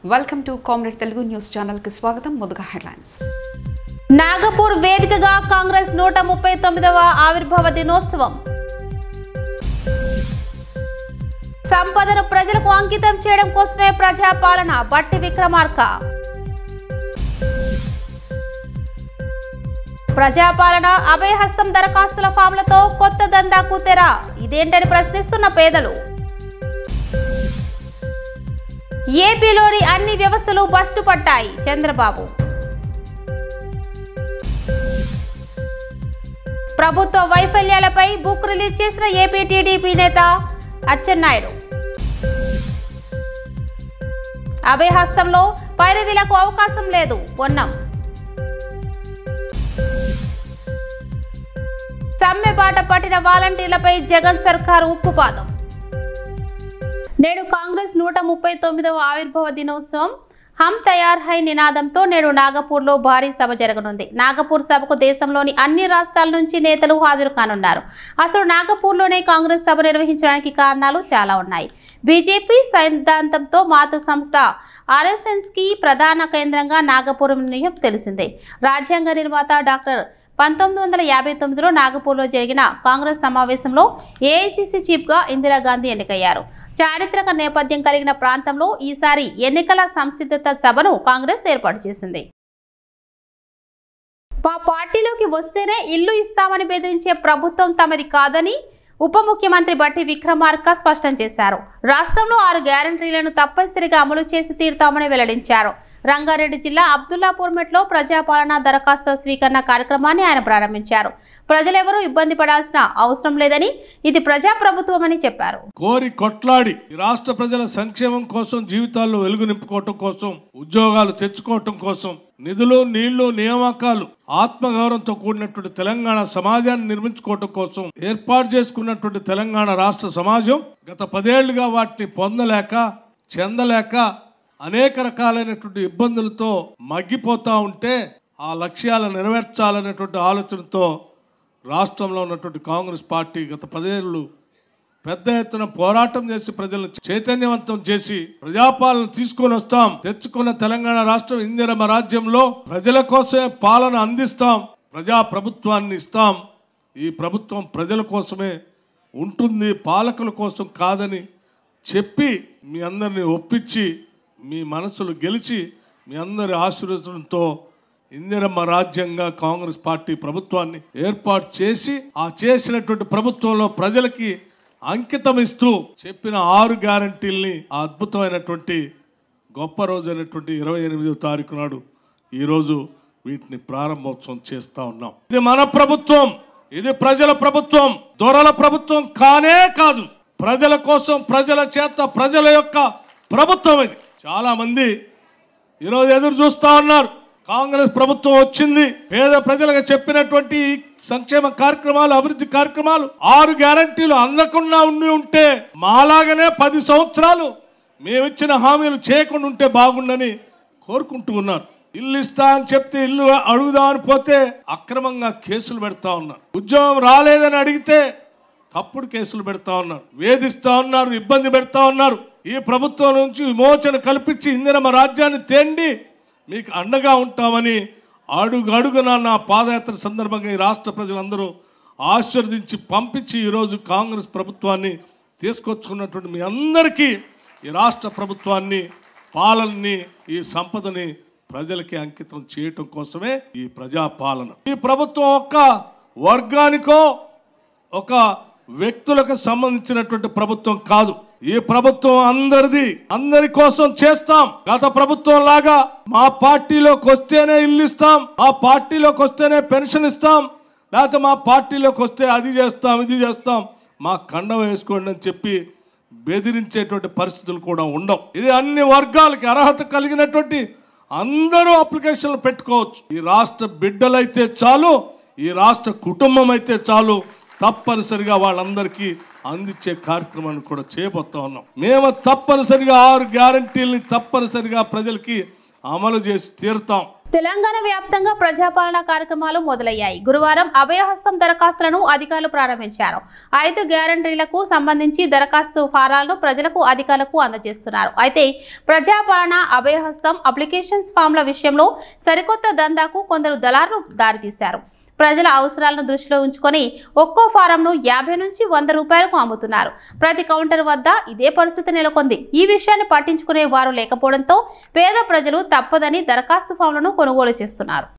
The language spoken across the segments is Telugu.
Welcome to comrade Telugu news channel కి స్వాగతం. ముందుగా హెడ్లైన్స్. నాగపూర్ వేదికగా కాంగ్రెస్ 139వ ఆవిర్భావ దినోత్సవం. సంపదను ప్రజలకు అంకితం చేయడం కోసమే ప్రజాపాలన బట్టి విక్రమార్క. ప్రజాపాలన అభయహస్తం దరఖాస్తుల ఫామ్లతో కొత్త దందాకు తెర. ఇదేంటని ప్రశ్నిస్తున్న పేదలు. ఏపీలోని అన్ని వ్యవస్థలు బస్టు పట్టాయి చంద్రబాబు. ప్రభుత్వ వైఫల్యాలపై బుక్ రిలీజ్ చేసిన ఏపీ టీడీపీ నేత అచ్చెన్నాయుడు. అభయహస్తంలో పైరవీలకు అవకాశం లేదు పొన్నం. సమ్మె బాట పట్టిన వాలంటీర్లపై జగన్ సర్కారు ఉక్కుపాదం. నేడు కాంగ్రెస్ 139వ ఆవిర్భావ దినోత్సవం హమ్ తయార్ హై నినాదంతో నేడు నాగపూర్లో భారీ సభ జరగనుంది. నాగపూర్ సభకు దేశంలోని అన్ని రాష్ట్రాల నుంచి నేతలు హాజరు కానున్నారు. అసలు నాగపూర్లోనే కాంగ్రెస్ సభ నిర్వహించడానికి కారణాలు చాలా ఉన్నాయి. బీజేపీ సిద్ధాంతంతో మాతృ సంస్థ ఆర్ఎస్ఎస్కి ప్రధాన కేంద్రంగా నాగపూర్ నిర్ణయం తెలిసిందే. రాజ్యాంగ నిర్మాత డాక్టర్ 1959లో నాగపూర్లో జరిగిన కాంగ్రెస్ సమావేశంలో ఏఐసిసి చీఫ్గా ఇందిరాగాంధీ ఎన్నికయ్యారు. చారిత్రక నేపథ్యం కలిగిన ప్రాంతంలో ఈసారి ఎన్నికల సంసిద్ధత సభను కాంగ్రెస్ ఏర్పాటు చేసింది. మా పార్టీలోకి వస్తేనే ఇల్లు ఇస్తామని బెదిరించే ప్రభుత్వం తమది కాదని ఉప ముఖ్యమంత్రి బట్టి విక్రమార్క స్పష్టం చేశారు. రాష్ట్రంలో 6 గ్యారంటీలను తప్పనిసరిగా అమలు చేసి తీరుతామని వెల్లడించారు. రంగారెడ్డి జిల్లా అబ్దుల్లాపూర్ మెట్లో ప్రజాపాలన దరఖాస్తు స్వీకరణ కార్యక్రమాన్ని ఆయన ప్రారంభించారు. ప్రజలెవరూ ఇబ్బంది పడాల్సిన అవసరం లేదని, ఇది ప్రజాప్రభుత్వమని చెప్పారు. కోరి కొట్లాడి రాష్ట్ర ప్రజల సంక్షేమం కోసం, జీవితాల్లో వెలుగు నింపుకోవటం కోసం, ఉద్యోగాలు తెచ్చుకోవటం కోసం, నిధులు, నీళ్లు, నియామకాలు, ఆత్మగౌరవంతో కూడినటువంటి తెలంగాణ సమాజాన్ని నిర్మించుకోవటం కోసం ఏర్పాటు చేసుకున్నటువంటి తెలంగాణ రాష్ట్ర సమాజం గత 10 ఏళ్లుగా వాటిని పొందలేక, చెందలేక అనేక రకాలైనటువంటి ఇబ్బందులతో మగ్గిపోతూ ఉంటే ఆ లక్ష్యాలను నెరవేర్చాలనేటువంటి ఆలోచనతో రాష్ట్రంలో ఉన్నటువంటి కాంగ్రెస్ పార్టీ గత 10 ఏళ్ళు పెద్ద ఎత్తున పోరాటం చేసి ప్రజలను చైతన్యవంతం చేసి ప్రజాపాలన తీసుకొని వస్తాం. తెచ్చుకున్న తెలంగాణ రాష్ట్రం ఇందిరమ్మ రాజ్యంలో ప్రజల కోసమే పాలన అందిస్తాం, ప్రజా ప్రభుత్వాన్ని ఇస్తాం, ఈ ప్రభుత్వం ప్రజల కోసమే ఉంటుంది, పాలకుల కోసం కాదని చెప్పి మీ అందరినీ ఒప్పించి మీ మనసులు గెలిచి మీ అందరి ఆశీర్వచనంతో ఇందిరమ్మ రాజ్యంగా కాంగ్రెస్ పార్టీ ప్రభుత్వాన్ని ఏర్పాటు చేసి ఆ చేసినటువంటి ప్రభుత్వంలో ప్రజలకి అంకితం ఇస్తూ చెప్పిన 6 గ్యారంటీల్ని ఆ అద్భుతమైనటువంటి గొప్ప రోజు అయినటువంటి 28వ తారీఖు నాడు ఈరోజు వీటిని ప్రారంభోత్సవం చేస్తూ ఉన్నాం. ఇది మన ప్రభుత్వం, ఇది ప్రజల ప్రభుత్వం, దొరల ప్రభుత్వం కానే కాదు. ప్రజల కోసం, ప్రజల చేత, ప్రజల యొక్క ప్రభుత్వం ఇది. చాలా మంది ఈరోజు ఎదురు చూస్తూ ఉన్నారు. కాంగ్రెస్ ప్రభుత్వం వచ్చింది, పేద ప్రజలకు చెప్పినటువంటి సంక్షేమ కార్యక్రమాలు, అభివృద్ధి కార్యక్రమాలు, 6 గ్యారంటీలు అందకుండా ఉంటే మాలాగనే 10 సంవత్సరాలు మేమిచ్చిన హామీలు చేయకుండా ఉంటే బాగుండని కోరుకుంటూ ఉన్నారు. ఇల్లు ఇస్తా అని చెప్తే ఇల్లు అడుగుదామని పోతే అక్రమంగా కేసులు పెడతా ఉన్నారు. ఉద్యోగం రాలేదని అడిగితే తప్పుడు కేసులు పెడతా ఉన్నారు, వేధిస్తా ఉన్నారు, ఇబ్బంది పెడతా ఉన్నారు. ఈ ప్రభుత్వం నుంచి విమోచన కల్పించి ఇందిరమ్మ రాజ్యాన్ని తేండి మీకు అండగా ఉంటామని అడుగడుగున నా పాదయాత్ర సందర్భంగా ఈ రాష్ట్ర ప్రజలందరూ ఆశీర్వదించి పంపించి ఈరోజు కాంగ్రెస్ ప్రభుత్వాన్ని తీసుకొచ్చుకున్నటువంటి మీ అందరికీ ఈ రాష్ట్ర ప్రభుత్వాన్ని, పాలనని, ఈ సంపదని ప్రజలకి అంకితం చేయటం కోసమే ఈ ప్రజాపాలన. ఈ ప్రభుత్వం ఒక్క వర్గానికో ఒక వ్యక్తులకు సంబంధించినటువంటి ప్రభుత్వం కాదు. ఈ ప్రభుత్వం అందరిది, అందరి కోసం చేస్తాం. గత ప్రభుత్వం లాగా మా పార్టీలోకి వస్తేనే ఇల్లు ఇస్తాం, మా పార్టీలోకి వస్తేనే పెన్షన్ ఇస్తాం, లేకపోతే మా పార్టీలోకి వస్తే అది చేస్తాం, ఇది చేస్తాం, మా కండ వేసుకోండి అని చెప్పి బెదిరించేటువంటి పరిస్థితులు కూడా ఉండవు. ఇది అన్ని వర్గాలకి అర్హత కలిగినటువంటి అందరూ అప్లికేషన్లు పెట్టుకోవచ్చు. ఈ రాష్ట్ర బిడ్డలైతే చాలు, ఈ రాష్ట్ర కుటుంబం అయితే చాలు, తప్పనిసరిగా వాళ్ళందరికీ అందించే కార్యక్రమాన్ని కూడా చేయబోతా ఉన్నాం. మేము తప్పనిసరిగా 6 గ్యారంటీల్ని తప్పనిసరిగా ప్రజలకి అమలు చేసి తీరుతాం. తెలంగాణ వ్యాప్తంగా ప్రజాపాలన కార్యక్రమాలు మొదలయ్యాయి. గురువారం అభయహస్తం దరఖాస్తులను అధికారులు ప్రారంభించారు. 5 గ్యారంటీలకు సంబంధించి దరఖాస్తు ఫారాలను ప్రజలకు అధికారులకు అందజేస్తున్నారు. అయితే ప్రజాపాలన అభయహస్తం అప్లికేషన్స్ ఫామ్ల విషయంలో సరికొత్త దందాకు కొందరు దళారులు దారితీశారు. ప్రజల అవసరాలను దృష్టిలో ఉంచుకొని ఒక్కో ఫారంను 50 నుంచి 100 రూపాయలకు అమ్ముతున్నారు. ప్రతి కౌంటర్ వద్ద ఇదే పరిస్థితి నెలకొంది. ఈ విషయాన్ని పట్టించుకునే వారు లేకపోవడంతో పేద ప్రజలు తప్పదని దరఖాస్తు ఫామ్లను కొనుగోలు చేస్తున్నారు.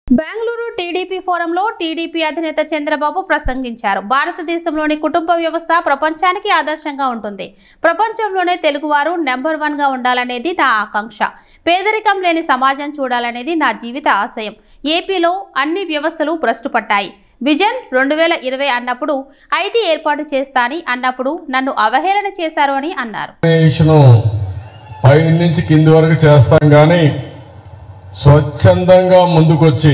బెంగళూరు టీడీపీ ఫోరంలో టీడీపీ అధినేత చంద్రబాబు ప్రసంగించారు. భారతదేశంలోని కుటుంబ వ్యవస్థ ప్రపంచానికి ఆదర్శంగా ఉంటుంది. ప్రపంచంలోనే తెలుగువారు నెంబర్ 1గా ఉండాలనేది నా ఆకాంక్ష. పేదరికం లేని సమాజం చూడాలనేది నా జీవిత ఆశయం. ఏపీలో అన్ని వ్యవస్థలు భ్రష్టుపట్టాయి. విజన్ 2020 అన్నప్పుడు ఐటీ ఏర్పాటు చేస్తాని అన్నప్పుడు నన్ను అవహేళన చేశారు అని అన్నారు. పై నుంచి కింది వరకు చేస్తాం కానీ స్వచ్ఛందంగా ముందుకొచ్చి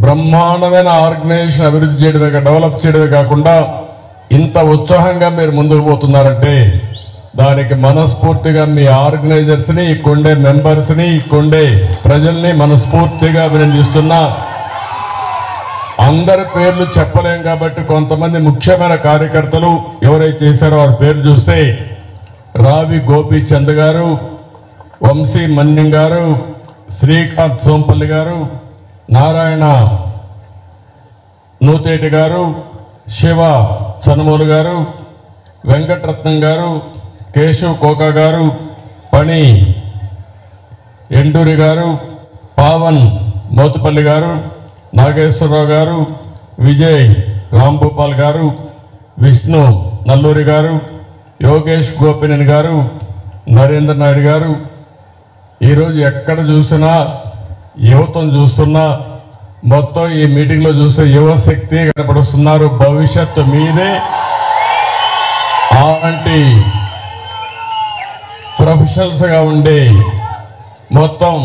బ్రహ్మాండమైన ఆర్గనైజేషన్ అభివృద్ధి చేయడమే డెవలప్ చేయడమే కాకుండా ఇంత ఉత్సాహంగా మీరు ముందుకు పోతున్నారంటే దానికి మనస్ఫూర్తిగా మీ ఆర్గనైజర్స్ని, ఇక్కడే మెంబర్స్ని, ఇక్కడే ప్రజల్ని మనస్ఫూర్తిగా అభినందిస్తున్నా. అందరి పేర్లు చెప్పలేం కాబట్టి కొంతమంది ముఖ్యమైన కార్యకర్తలు ఎవరైతే చేశారో వారి పేరు చూస్తే రావి గోపీచంద్ గారు, వంశీ మన్యం గారు, శ్రీకాంత్ సోంపల్లి గారు, నారాయణ నూతేటి గారు, శివ చనుమూలు గారు, వెంకటరత్నం గారు, కేశవ్ కోకా గారు, పణి ఎండూరి గారు, పావన్ మోతుపల్లి గారు, నాగేశ్వరరావు గారు, విజయ్ రాంభూపాల్ గారు, విష్ణు నల్లూరి గారు, యోగేష్ గోపినేని గారు, నరేంద్ర నాయుడు గారు. ఈరోజు ఎక్కడ చూసినా యువతను చూస్తున్నా మొత్తం ఈ మీటింగ్లో చూస్తే యువశక్తి కనపడుస్తున్నారు. భవిష్యత్తు మీదే. అలాంటి ప్రొఫెషనల్స్గా ఉండే మొత్తం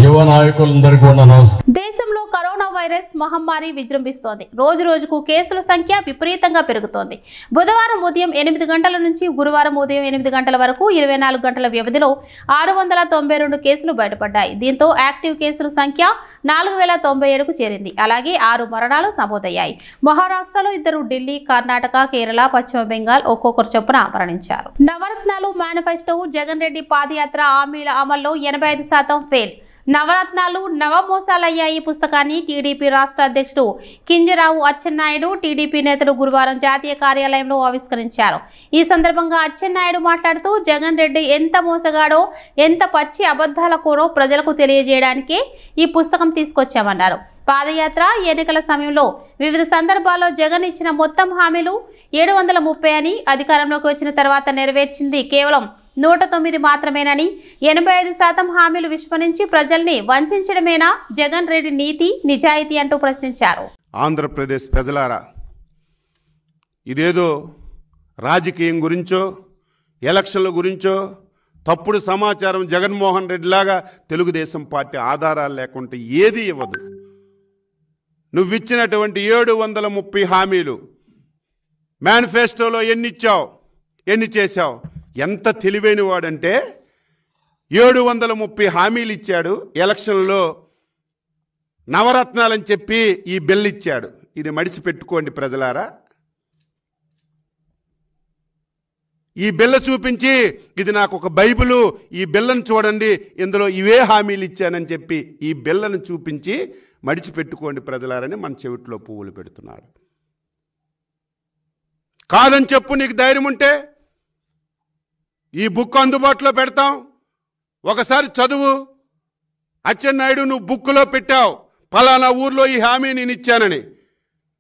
యువ నాయకులందరికీ కూడా నమస్కారం. దేశంలో కరోనా వైరస్ మహమ్మారి విజృంభిస్తోంది. రోజు రోజుకు కేసుల సంఖ్య విపరీతంగా పెరుగుతోంది. బుధవారం ఉదయం 8 గంటల నుంచి గురువారం ఉదయం 8 గంటల వరకు 24 గంటల వ్యవధిలో 692 కేసులు బయటపడ్డాయి. దీంతో యాక్టివ్ కేసుల సంఖ్య 4097కు చేరింది. అలాగే 6 మరణాలు నమోదయ్యాయి. మహారాష్ట్రలో 2, ఢిల్లీ, కర్ణాటక, కేరళ, పశ్చిమ బెంగాల్ ఒక్కొక్కరు చొప్పున మరణించారు. నవరత్నాలు మేనిఫెస్టో జగన్ రెడ్డి పాదయాత్ర హామీల అమల్లో 85% ఫెయిల్. నవరత్నాలు నవమోసాలయ్యాయి పుస్తకాన్ని టీడీపీ రాష్ట్ర అధ్యక్షుడు కింజరావు అచ్చెన్నాయుడు, టీడీపీ నేతలు గురువారం జాతీయ కార్యాలయంలో ఆవిష్కరించారు. ఈ సందర్భంగా అచ్చెన్నాయుడు మాట్లాడుతూ జగన్ రెడ్డి ఎంత మోసగాడో, ఎంత పచ్చి అబద్ధాల కోరో ప్రజలకు తెలియజేయడానికే ఈ పుస్తకం తీసుకొచ్చామన్నారు. పాదయాత్ర ఎన్నికల సమయంలో వివిధ సందర్భాల్లో జగన్ ఇచ్చిన మొత్తం హామీలు 730 అని, అధికారంలోకి వచ్చిన తర్వాత నెరవేర్చింది కేవలం 109 మాత్రమేనని, 85% హామీలు విస్మరించి ప్రజల్ని వంచడమేనా జగన్ రెడ్డి నీతి నిజాయితీ అంటూ ప్రశ్నించారు. ఆంధ్రప్రదేశ్ ప్రజలారా, ఇదేదో రాజకీయం గురించో ఎలక్షన్ల గురించో తప్పుడు సమాచారం జగన్మోహన్ రెడ్డి లాగా తెలుగుదేశం పార్టీ ఆధారాలు లేకుంటే ఏది ఇవ్వదు. నువ్విచ్చినటువంటి 730 హామీలు మేనిఫెస్టోలో ఎన్ని ఇచ్చావు, ఎన్ని చేశావు? ఎంత తెలివైన వాడంటే 730 హామీలు ఇచ్చాడు. ఎలక్షన్లో నవరత్నాలని చెప్పి ఈ బిల్ ఇచ్చాడు. ఇది మడిచి పెట్టుకోండి ప్రజలారా. ఈ బిల్ల చూపించి ఇది నాకు ఒక బైబిలు, ఈ బిల్లను చూడండి, ఇందులో ఇవే హామీలు ఇచ్చానని చెప్పి ఈ బిల్లను చూపించి మడిచి పెట్టుకోండి ప్రజలారని మన చెవిట్లో పువ్వులు పెడుతున్నాడు. కాదని చెప్పు, నీకు ధైర్యం ఉంటే ఈ బుక్ అందుబాటులో పెడతాం, ఒకసారి చదువు. అచ్చెన్నాయుడు, నువ్వు బుక్లో పెట్టావు ఫలానా ఊర్లో ఈ హామీ నేను ఇచ్చానని,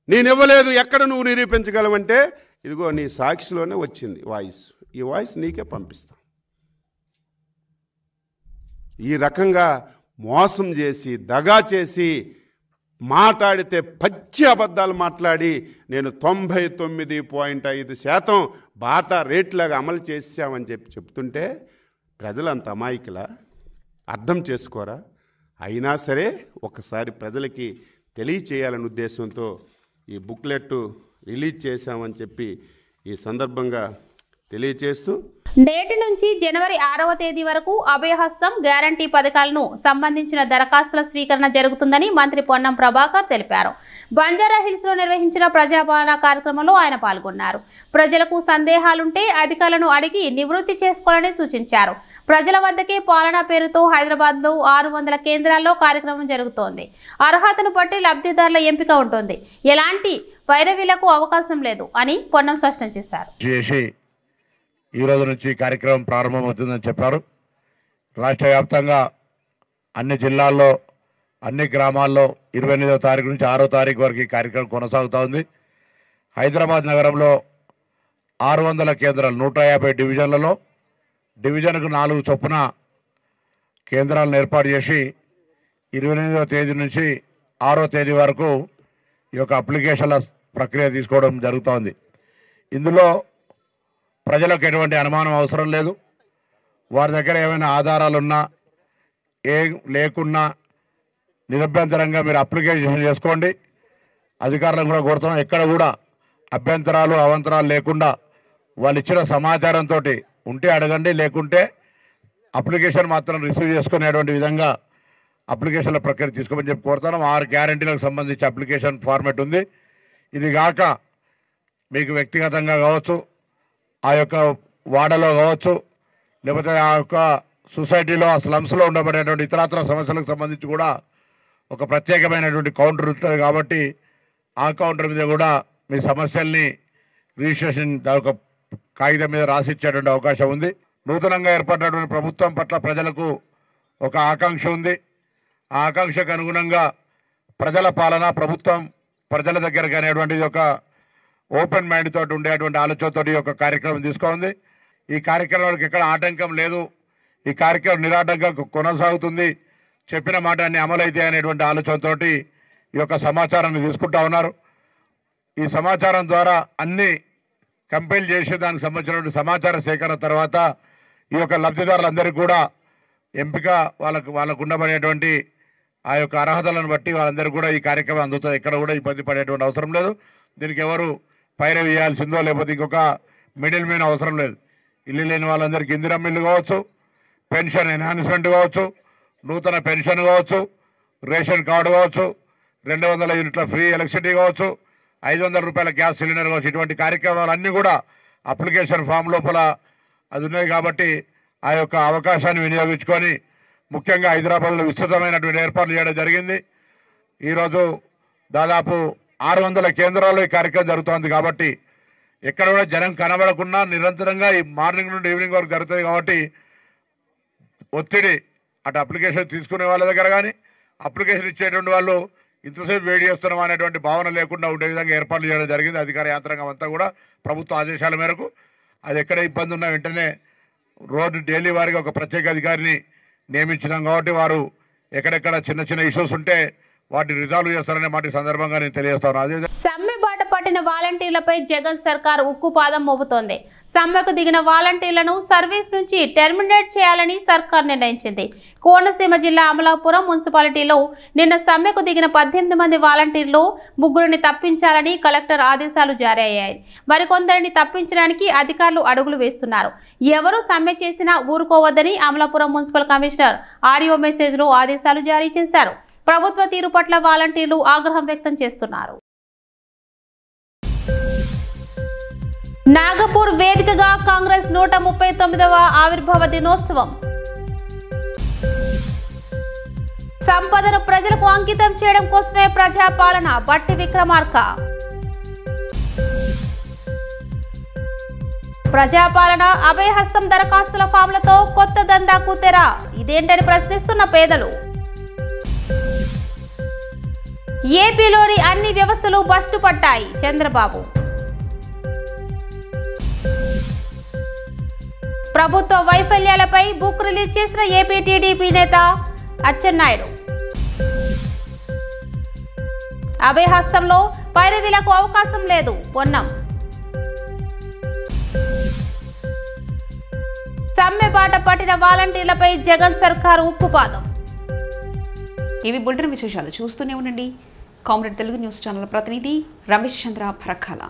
నేను ఇవ్వలేదు, ఎక్కడ నువ్వు నిరూపించగలవంటే ఇదిగో నీ సాక్షిలోనే వచ్చింది వాయిస్. ఈ వాయిస్ నీకే పంపిస్తాం. ఈ రకంగా మోసం చేసి దగా చేసి మాట్లాడితే పచ్చి అబద్ధాలు మాట్లాడి నేను 99.5% బాటా రేట్లాగా అమలు చేసామని చెప్తుంటే ప్రజలంత అమాయకులా? అర్థం చేసుకోరా? అయినా సరే ఒకసారి ప్రజలకి తెలియచేయాలనే ఉద్దేశంతో ఈ బుక్లెట్ రిలీజ్ చేశామని చెప్పి ఈ సందర్భంగా తెలియచేస్తూ నేటి నుంచి జనవరి 6వ తేదీ వరకు అభయహస్తం గ్యారంటీ పథకాలను సంబంధించిన దరఖాస్తుల స్వీకరణ జరుగుతుందని మంత్రి పొన్నం ప్రభాకర్ తెలిపారు. బంజారాహిల్స్ లో నిర్వహించిన ప్రజాపాలన కార్యక్రమంలో ఆయన పాల్గొన్నారు. ప్రజలకు సందేహాలుంటే అధికారులను అడిగి నివృత్తి చేసుకోవాలని సూచించారు. ప్రజల వద్దకే పాలన పేరుతో హైదరాబాద్ లో 600 కేంద్రాల్లో కార్యక్రమం జరుగుతోంది. అర్హతను బట్టి లబ్ధిదారుల ఎంపిక ఉంటుంది. ఎలాంటి వైరవీలకు అవకాశం లేదు అని పొన్నం స్పష్టం చేశారు. ఈ రోజు నుంచి కార్యక్రమం ప్రారంభమవుతుందని చెప్పారు. రాష్ట్ర వ్యాప్తంగా అన్ని జిల్లాల్లో అన్ని గ్రామాల్లో 28వ తారీఖు నుంచి 6వ తారీఖు వరకు ఈ కార్యక్రమం కొనసాగుతూ ఉంది. హైదరాబాద్ నగరంలో 600 కేంద్రాలు 150 డివిజన్లలో డివిజన్కు 4 చొప్పున కేంద్రాలను ఏర్పాటు చేసి 28వ తేదీ నుంచి 6వ తేదీ వరకు ఈ యొక్క అప్లికేషన్ల ప్రక్రియ తీసుకోవడం జరుగుతోంది. ఇందులో ప్రజలకు ఎటువంటి అనుమానం అవసరం లేదు. వారి దగ్గర ఏమైనా ఆధారాలున్నా లేకున్నా నిరభ్యంతరంగా మీరు అప్లికేషన్ చేసుకోండి. అధికారులను కూడా కోరుతున్నాం, ఎక్కడ కూడా అభ్యంతరాలు అవంతరాలు లేకుండా వాళ్ళు ఇచ్చిన సమాచారంతో ఉంటే అడగండి, లేకుంటే అప్లికేషన్ మాత్రం రిసీవ్ చేసుకునేటువంటి విధంగా అప్లికేషన్ల ప్రక్రియ తీసుకోమని చెప్పి కోరుతున్నాం. 6 గ్యారంటీలకు సంబంధించి అప్లికేషన్ ఫార్మెట్ ఉంది. ఇది కాక మీకు వ్యక్తిగతంగా కావచ్చు, ఆ యొక్క వాడలో కావచ్చు, లేకపోతే ఆ యొక్క సొసైటీలో ఆ స్లమ్స్లో ఉండబడేటువంటి ఇతరత్ర సమస్యలకు సంబంధించి కూడా ఒక ప్రత్యేకమైనటువంటి కౌంటర్ ఉంటుంది. కాబట్టి ఆ కౌంటర్ మీద కూడా మీ సమస్యల్ని రిజిస్ట్రేషన్ ఒక కాగితం మీద రాసిచ్చేటువంటి అవకాశం ఉంది. నూతనంగా ఏర్పడినటువంటి ప్రభుత్వం పట్ల ప్రజలకు ఒక ఆకాంక్ష ఉంది. ఆ ఆకాంక్షకు అనుగుణంగా ప్రజల పాలన, ప్రభుత్వం ప్రజల దగ్గరకు అనేటువంటిది ఒక ఓపెన్ మైండ్ తోటి ఉండేటువంటి ఆలోచనతో ఈ యొక్క కార్యక్రమం తీసుకుంది. ఈ కార్యక్రమానికి ఎక్కడ ఆటంకం లేదు. ఈ కార్యక్రమం నిరాటంకంగా కొనసాగుతుంది. చెప్పిన మాట అన్ని అమలైతే అనేటువంటి ఆలోచనతోటి ఈ యొక్క సమాచారాన్ని తీసుకుంటా ఉన్నారు. ఈ సమాచారం ద్వారా అన్ని కంపైల్ చేసి దానికి సంబంధించినటువంటి సమాచార సేకరణ తర్వాత ఈ యొక్క లబ్ధిదారులందరికీ కూడా ఎంపిక వాళ్ళకు ఉండబడేటువంటి ఆ యొక్క అర్హతలను బట్టి వాళ్ళందరికీ కూడా ఈ కార్యక్రమం అందుతుంది. ఎక్కడ కూడా ఇబ్బంది పడేటువంటి అవసరం లేదు. దీనికి ఎవరు పైరవి వేయాల్సిందో లేకపోతే ఇంకొక మిడిల్ మ్యాన్ అవసరం లేదు. ఇల్లు లేని వాళ్ళందరికీ ఇందిరమ్మ ఇల్లు కావచ్చు, పెన్షన్ ఎన్హాన్స్మెంట్ కావచ్చు, నూతన పెన్షన్ కావచ్చు, రేషన్ కార్డు కావచ్చు, 200 యూనిట్ల ఫ్రీ ఎలక్ట్రిసిటీ కావచ్చు, 500 రూపాయల గ్యాస్ సిలిండర్ కావచ్చు, ఇటువంటి కార్యక్రమాలన్నీ కూడా అప్లికేషన్ ఫామ్ లోపల అది ఉన్నది. కాబట్టి ఆ యొక్క అవకాశాన్ని వినియోగించుకొని ముఖ్యంగా హైదరాబాద్లో విస్తృతమైనటువంటి ఏర్పాట్లు చేయడం జరిగింది. ఈరోజు దాదాపు 600 కేంద్రాల్లో ఈ కార్యక్రమం జరుగుతోంది. కాబట్టి ఎక్కడ కూడా జనం కనబడకుండా నిరంతరంగా ఈ మార్నింగ్ నుండి ఈవినింగ్ వరకు జరుగుతుంది. కాబట్టి ఒత్తిడి అటు అప్లికేషన్ తీసుకునే వాళ్ళ దగ్గర కానీ అప్లికేషన్ ఇచ్చేటువంటి వాళ్ళు ఇంతసేపు వెయిట్ చేస్తున్నాం అనేటువంటి భావన లేకుండా ఉండే విధంగా ఏర్పాట్లు చేయడం జరిగింది. అధికార యంత్రాంగం అంతా కూడా ప్రభుత్వ ఆదేశాల మేరకు అది ఎక్కడ ఇబ్బంది ఉన్నా వెంటనే రోడ్డు డైలీ వారికి ఒక ప్రత్యేక అధికారిని నియమించినాం. కాబట్టి వారు ఎక్కడెక్కడ చిన్న చిన్న ఇష్యూస్ ఉంటే వాటిని రిజాల్వ్ చేస్తారనే మాట సందర్భంగా నేను తెలియజేస్తాను. అదే సమ్మె బాట పట్టిన వాలంటీర్లపై జగన్ సర్కార్ ఉక్కుపాదం మోపుతోంది. సమ్మెకు దిగిన వాలంటీర్లను సర్వీస్ నుంచి టెర్మినేట్ చేయాలని సర్కార్ నిర్ణయించింది. కోనసీమ జిల్లా అమలాపురం మున్సిపాలిటీలో నిన్న సమ్మెకు దిగిన 18 మంది వాలంటీర్లు 3 తప్పించాలని కలెక్టర్ ఆదేశాలు జారీ అయ్యాయి. మరికొందరిని తప్పించడానికి అధికారులు అడుగులు వేస్తున్నారు. ఎవరు సమ్మె చేసినా ఊరుకోవద్దని అమలాపురం మున్సిపల్ కమిషనర్ ఆడియో మెసేజ్లో ఆదేశాలు జారీ చేశారు. ప్రభుత్వ తీరు పట్ల వాలంటీర్లు ఆగ్రహం వ్యక్తం చేస్తున్నారు. నాగపూర్ వేదికగా కాంగ్రెస్ 139వ ఆవిర్భావ దినోత్సవం. సంపదను ప్రజలకు అంకితం చేయడం కోసమే ప్రజాపాలన బట్టి విక్రమార్క. ప్రజాపాలన అభయహస్తం దరఖాస్తుల ఫామ్లతో కొత్త దందాకు తెర. ఇదేంటని ప్రశ్నిస్తున్న పేదలు. ఏపీలోని అన్ని వ్యవస్థలు బస్టు పట్టాయి చంద్రబాబు. ప్రభుత్వ వైఫల్యాలపై బుక్ రిలీజ్ చేసిన ఏపీ టీడీపీ నేత అచ్చెన్నాయుడు. అభయహస్తంలో పైరవీలకు అవకాశం లేదు పొన్నం. సమ్మె బాట పట్టిన వాలంటీర్లపై జగన్ సర్కార్ ఉక్కుపాదం. ఇవి బులెటిన్ విశేషాలు. చూస్తూనే ఉండండి కామ్రేడ్ తెలుగు న్యూస్ ఛానల్. ప్రతినిధి రమేష్ చంద్ర భరకాల.